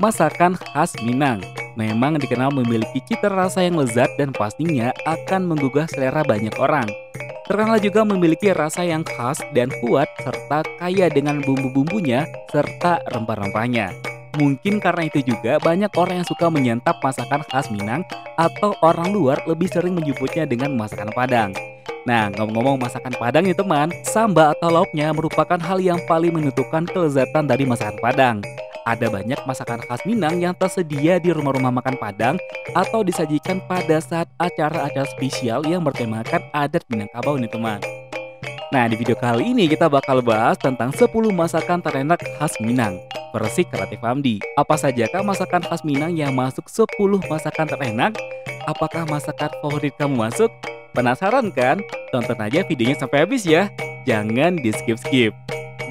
Masakan khas Minang memang dikenal memiliki cita rasa yang lezat dan pastinya akan menggugah selera banyak orang. Terkenal juga memiliki rasa yang khas dan kuat serta kaya dengan bumbu-bumbunya serta rempah-rempahnya. Mungkin karena itu juga banyak orang yang suka menyantap masakan khas Minang atau orang luar lebih sering menyebutnya dengan masakan Padang. Nah, ngomong-ngomong masakan Padang nih teman, sambal atau lauknya merupakan hal yang paling menentukan kelezatan dari masakan Padang. Ada banyak masakan khas Minang yang tersedia di rumah-rumah makan Padang atau disajikan pada saat acara-acara spesial yang bertemakan adat Minangkabau nih teman. Nah, di video kali ini kita bakal bahas tentang 10 masakan terenak khas Minang versi kreatif Hamdi. Apa sajakah masakan khas Minang yang masuk 10 masakan terenak? Apakah masakan favorit kamu masuk? Penasaran kan? Tonton aja videonya sampai habis ya. Jangan di skip-skip.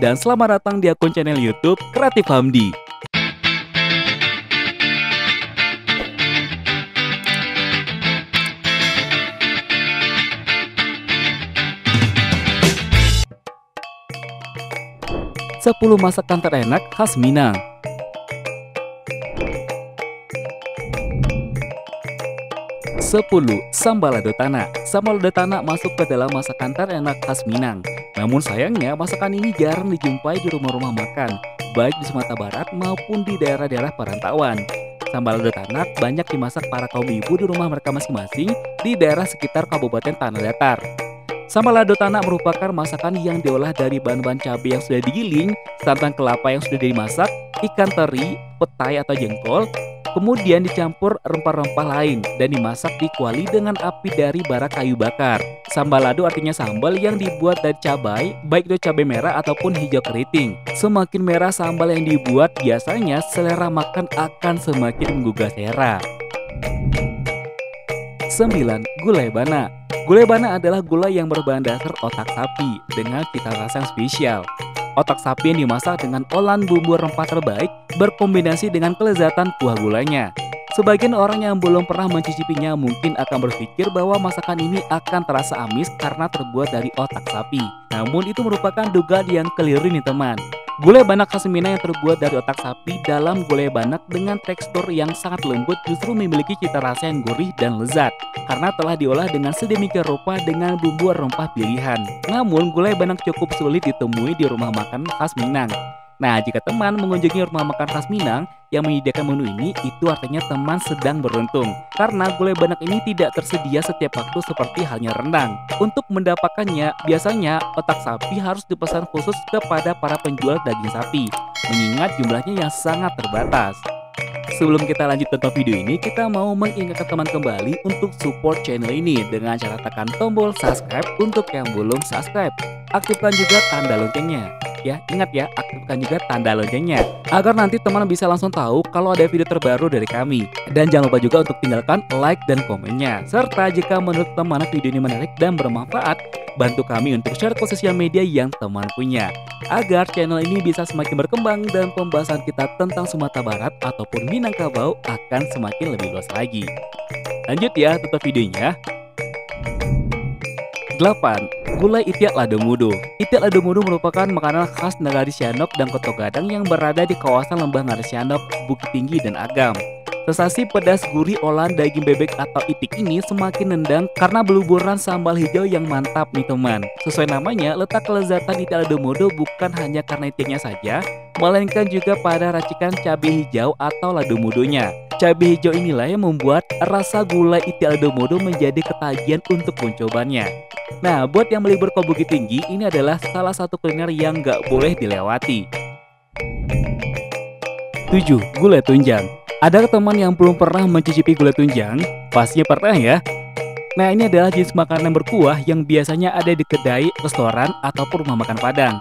Dan selamat datang di akun channel YouTube Kreatif Hamdi. Sepuluh masakan terenak khas Minang. 10. Sambal lado tanah. Sambal lado tanah masuk ke dalam masakan terenak khas Minang. Namun sayangnya masakan ini jarang dijumpai di rumah-rumah makan, baik di Sumatera Barat maupun di daerah-daerah perantauan. Sambal lado tanah banyak dimasak para kaum ibu di rumah mereka masing-masing di daerah sekitar Kabupaten Tanah Datar. Sambal lado tanah merupakan masakan yang diolah dari bahan-bahan cabai yang sudah digiling, santan kelapa yang sudah dimasak, ikan teri, petai atau jengkol, kemudian dicampur rempah-rempah lain dan dimasak di kuali dengan api dari bara kayu bakar. Sambal lado artinya sambal yang dibuat dari cabai, baik itu cabai merah ataupun hijau keriting. Semakin merah sambal yang dibuat, biasanya selera makan akan semakin menggugah selera. 9. Gulai bana. Gulai bana adalah gulai yang berbahan dasar otak sapi dengan cita rasa yang spesial. Otak sapi yang dimasak dengan olahan bumbu rempah terbaik berkombinasi dengan kelezatan kuah gulainya. Sebagian orang yang belum pernah mencicipinya mungkin akan berpikir bahwa masakan ini akan terasa amis karena terbuat dari otak sapi. Namun itu merupakan dugaan yang keliru nih teman. Gulai banak khas Minang yang terbuat dari otak sapi dalam gulai banak dengan tekstur yang sangat lembut justru memiliki cita rasa yang gurih dan lezat karena telah diolah dengan sedemikian rupa dengan bumbu rempah pilihan. Namun gulai banak cukup sulit ditemui di rumah makan khas Minang. Nah, jika teman mengunjungi rumah makan khas Minang yang menyediakan menu ini, itu artinya teman sedang beruntung. Karena gulai banak ini tidak tersedia setiap waktu seperti halnya rendang. Untuk mendapatkannya, biasanya otak sapi harus dipesan khusus kepada para penjual daging sapi, mengingat jumlahnya yang sangat terbatas. Sebelum kita lanjut tonton video ini, kita mau mengingatkan teman kembali untuk support channel ini dengan cara tekan tombol subscribe untuk yang belum subscribe. Aktifkan juga tanda loncengnya. Ya, ingat ya, aktifkan juga tanda loncengnya agar nanti teman bisa langsung tahu kalau ada video terbaru dari kami. Dan jangan lupa juga untuk tinggalkan like dan komennya. Serta jika menurut teman video ini menarik dan bermanfaat, bantu kami untuk share ke sosial media yang teman punya agar channel ini bisa semakin berkembang dan pembahasan kita tentang Sumatera Barat ataupun Minangkabau akan semakin lebih luas lagi. Lanjut ya, tonton videonya. 8. Gulai itiak lado mudo. Itiak lado mudo merupakan makanan khas Nagari Sianok dan Koto Gadang yang berada di kawasan lembah Nagari Sianok, Bukit Tinggi, dan Agam. Sensasi pedas gurih olahan daging bebek atau itik ini semakin nendang karena beluburan sambal hijau yang mantap nih teman. Sesuai namanya, letak kelezatan itiak lado mudo bukan hanya karena itiknya saja, melainkan juga pada racikan cabai hijau atau lado mudonya. Cabai hijau inilah yang membuat rasa gulai itiak lado mudo menjadi ketagihan untuk mencobanya. Nah, buat yang melibur ke Bukit Tinggi, ini adalah salah satu kuliner yang gak boleh dilewati. 7. Gulai tunjang. Ada teman yang belum pernah mencicipi gulai tunjang? Pastinya pernah ya. Nah, ini adalah jenis makanan berkuah yang biasanya ada di kedai, restoran, ataupun rumah makan Padang.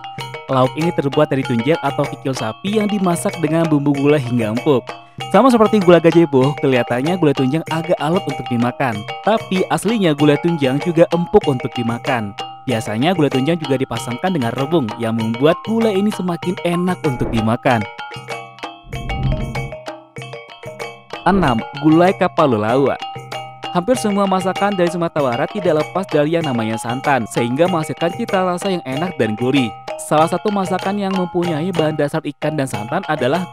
Lauk ini terbuat dari tunjang atau kikil sapi yang dimasak dengan bumbu gulai hingga empuk. Sama seperti gulai gazebo, kelihatannya gulai tunjang agak alot untuk dimakan. Tapi aslinya gulai tunjang juga empuk untuk dimakan. Biasanya gulai tunjang juga dipasangkan dengan rebung yang membuat gulai ini semakin enak untuk dimakan. 6. Gulai kapal lawa. Hampir semua masakan dari Sumatera Barat tidak lepas dari yang namanya santan, sehingga menghasilkan cita rasa yang enak dan gurih. Salah satu masakan yang mempunyai bahan dasar ikan dan santan adalah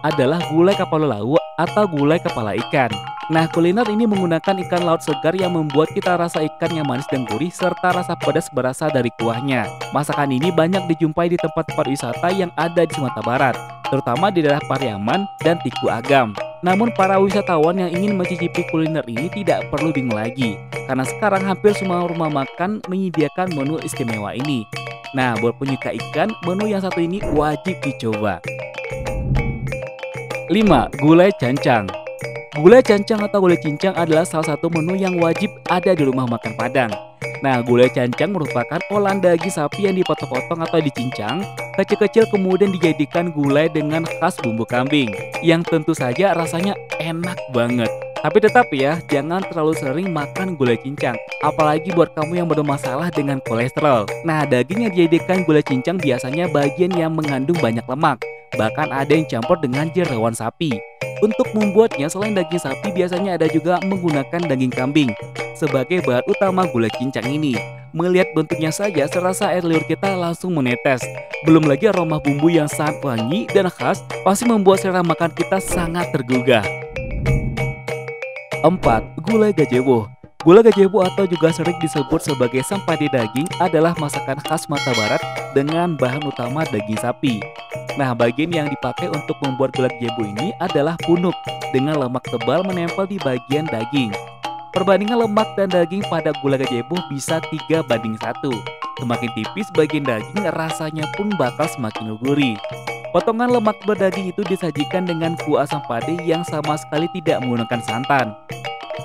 gulai kapal lawa atau gulai kepala ikan. Nah, kuliner ini menggunakan ikan laut segar yang membuat kita rasa ikan yang manis dan gurih serta rasa pedas berasal dari kuahnya. Masakan ini banyak dijumpai di tempat-tempat wisata yang ada di Sumatera Barat, terutama di daerah Pariaman dan Tiku Agam. Namun para wisatawan yang ingin mencicipi kuliner ini tidak perlu bingung lagi, karena sekarang hampir semua rumah makan menyediakan menu istimewa ini. Nah, buat penyuka ikan, menu yang satu ini wajib dicoba. 5. Gulai cancang. Gulai cancang atau gulai cincang adalah salah satu menu yang wajib ada di rumah makan Padang. Nah, gulai cancang merupakan olahan daging sapi yang dipotong-potong atau dicincang kecil-kecil kemudian dijadikan gulai dengan khas bumbu kambing, yang tentu saja rasanya enak banget. Tapi tetap ya, jangan terlalu sering makan gulai cincang, apalagi buat kamu yang bermasalah dengan kolesterol. Nah, daging yang dijadikan gulai cincang biasanya bagian yang mengandung banyak lemak, bahkan ada yang campur dengan jeroan sapi. Untuk membuatnya, selain daging sapi, biasanya ada juga menggunakan daging kambing sebagai bahan utama gulai cincang ini. Melihat bentuknya saja, serasa air liur kita langsung menetes. Belum lagi aroma bumbu yang sangat wangi dan khas, pasti membuat selera makan kita sangat tergugah. 4. Gulai gajebo. Gulai gajebo atau juga sering disebut sebagai sampade daging adalah masakan khas Sumatera Barat dengan bahan utama daging sapi. Nah, bagian yang dipakai untuk membuat gulai gajebo ini adalah punuk dengan lemak tebal menempel di bagian daging. Perbandingan lemak dan daging pada gulai gajebo bisa 3:1. Semakin tipis bagian daging, rasanya pun bakal semakin gurih. Potongan lemak berdaging itu disajikan dengan kuah asam pade yang sama sekali tidak menggunakan santan.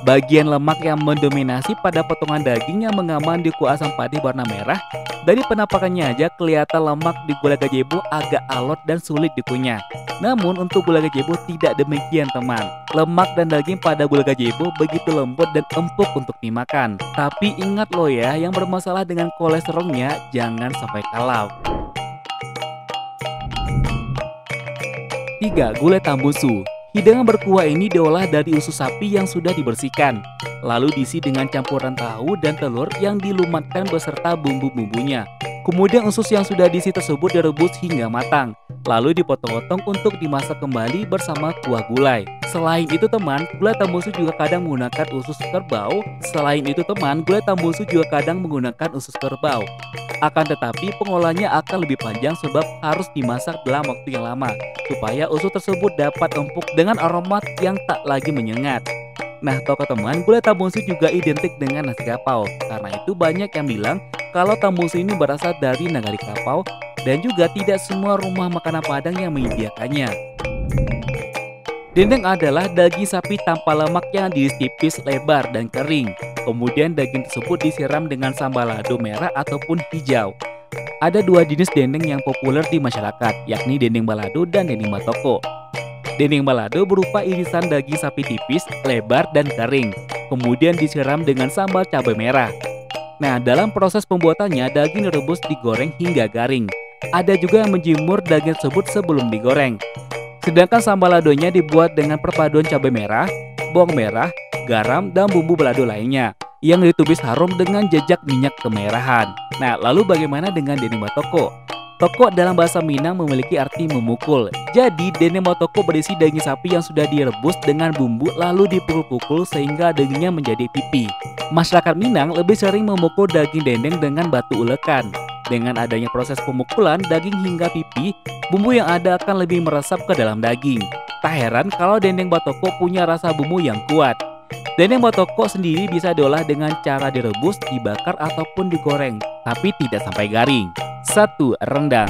Bagian lemak yang mendominasi pada potongan daging yang mengaman di kuah asam pade warna merah. Dari penampakannya aja kelihatan lemak di gulai gajebo agak alot dan sulit dikunyah. Namun untuk gulai gajebo tidak demikian teman. Lemak dan daging pada gulai gajebo begitu lembut dan empuk untuk dimakan. Tapi ingat loh ya, yang bermasalah dengan kolesterolnya jangan sampai kalap. 3. Gulai tambusu. Hidangan berkuah ini diolah dari usus sapi yang sudah dibersihkan, lalu diisi dengan campuran tahu dan telur yang dilumatkan beserta bumbu-bumbunya. Kemudian usus yang sudah diisi tersebut direbus hingga matang, lalu dipotong-potong untuk dimasak kembali bersama kuah gulai. Selain itu teman, gulai tambusu juga kadang menggunakan usus kerbau. Akan tetapi pengolahannya akan lebih panjang sebab harus dimasak dalam waktu yang lama, supaya usus tersebut dapat empuk dengan aroma yang tak lagi menyengat. Nah, tahukah teman, gulai tambusu juga identik dengan nasi kapau. Karena itu banyak yang bilang kalau tambusu ini berasal dari nagari kapau, dan juga tidak semua rumah makanan Padang yang menyediakannya. Dendeng adalah daging sapi tanpa lemak yang diiris tipis, lebar, dan kering. Kemudian daging tersebut disiram dengan sambal lado merah ataupun hijau. Ada dua jenis dendeng yang populer di masyarakat, yakni dendeng balado dan dendeng batoko. Dendeng balado berupa irisan daging sapi tipis, lebar, dan kering. Kemudian disiram dengan sambal cabai merah. Nah, dalam proses pembuatannya, daging direbus digoreng hingga garing. Ada juga yang menjemur daging tersebut sebelum digoreng. Sedangkan sambal ladonya dibuat dengan perpaduan cabai merah, bawang merah, garam, dan bumbu balado lainnya yang ditumis harum dengan jejak minyak kemerahan. Nah, lalu bagaimana dengan dendeng batoko? Toko dalam bahasa Minang memiliki arti memukul. Jadi, dendeng batoko berisi daging sapi yang sudah direbus dengan bumbu lalu dipukul-pukul sehingga dagingnya menjadi pipi. Masyarakat Minang lebih sering memukul daging dendeng dengan batu ulekan. Dengan adanya proses pemukulan daging hingga pipi, bumbu yang ada akan lebih meresap ke dalam daging. Tak heran kalau dendeng batoko punya rasa bumbu yang kuat. Dendeng batoko sendiri bisa diolah dengan cara direbus, dibakar, ataupun digoreng, tapi tidak sampai garing. 1. Rendang.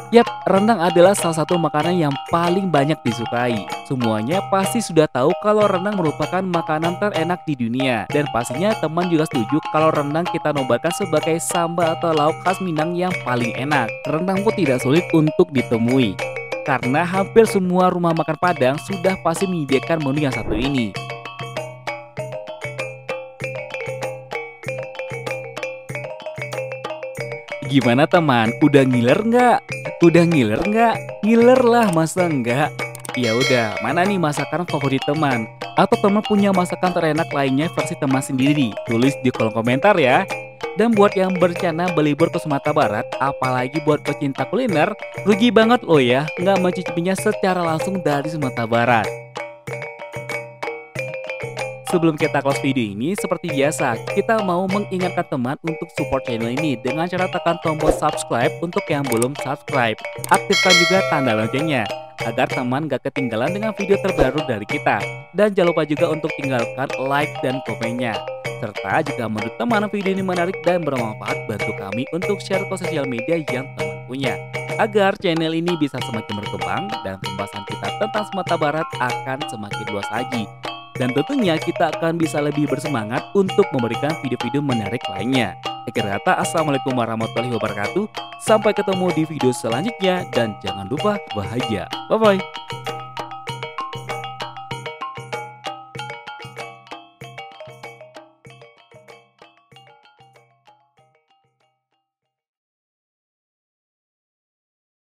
Yap, rendang adalah salah satu makanan yang paling banyak disukai. Semuanya pasti sudah tahu kalau rendang merupakan makanan terenak di dunia. Dan pastinya teman juga setuju kalau rendang kita nobatkan sebagai sambal atau lauk khas Minang yang paling enak. Rendang pun tidak sulit untuk ditemui, karena hampir semua rumah makan Padang sudah pasti menyediakan menu yang satu ini. Gimana teman? Udah ngiler nggak? Ngiler lah, masa enggak? Ya udah, mana nih masakan favorit teman? Atau teman punya masakan terenak lainnya versi teman sendiri? Tulis di kolom komentar ya. Dan buat yang berencana berlibur ke Sumatera Barat, apalagi buat pecinta kuliner, rugi banget loh ya nggak mencicipinya secara langsung dari Sumatera Barat. Sebelum kita close video ini, seperti biasa, kita mau mengingatkan teman untuk support channel ini dengan cara tekan tombol subscribe untuk yang belum subscribe. Aktifkan juga tanda loncengnya, agar teman gak ketinggalan dengan video terbaru dari kita. Dan jangan lupa juga untuk tinggalkan like dan komennya. Serta jika menurut teman video ini menarik dan bermanfaat, bantu kami untuk share ke sosial media yang teman punya. Agar channel ini bisa semakin berkembang dan pembahasan kita tentang Sumatera Barat akan semakin luas lagi. Dan tentunya kita akan bisa lebih bersemangat untuk memberikan video-video menarik lainnya. Akhir kata, assalamualaikum warahmatullahi wabarakatuh. Sampai ketemu di video selanjutnya dan jangan lupa bahagia. Bye-bye.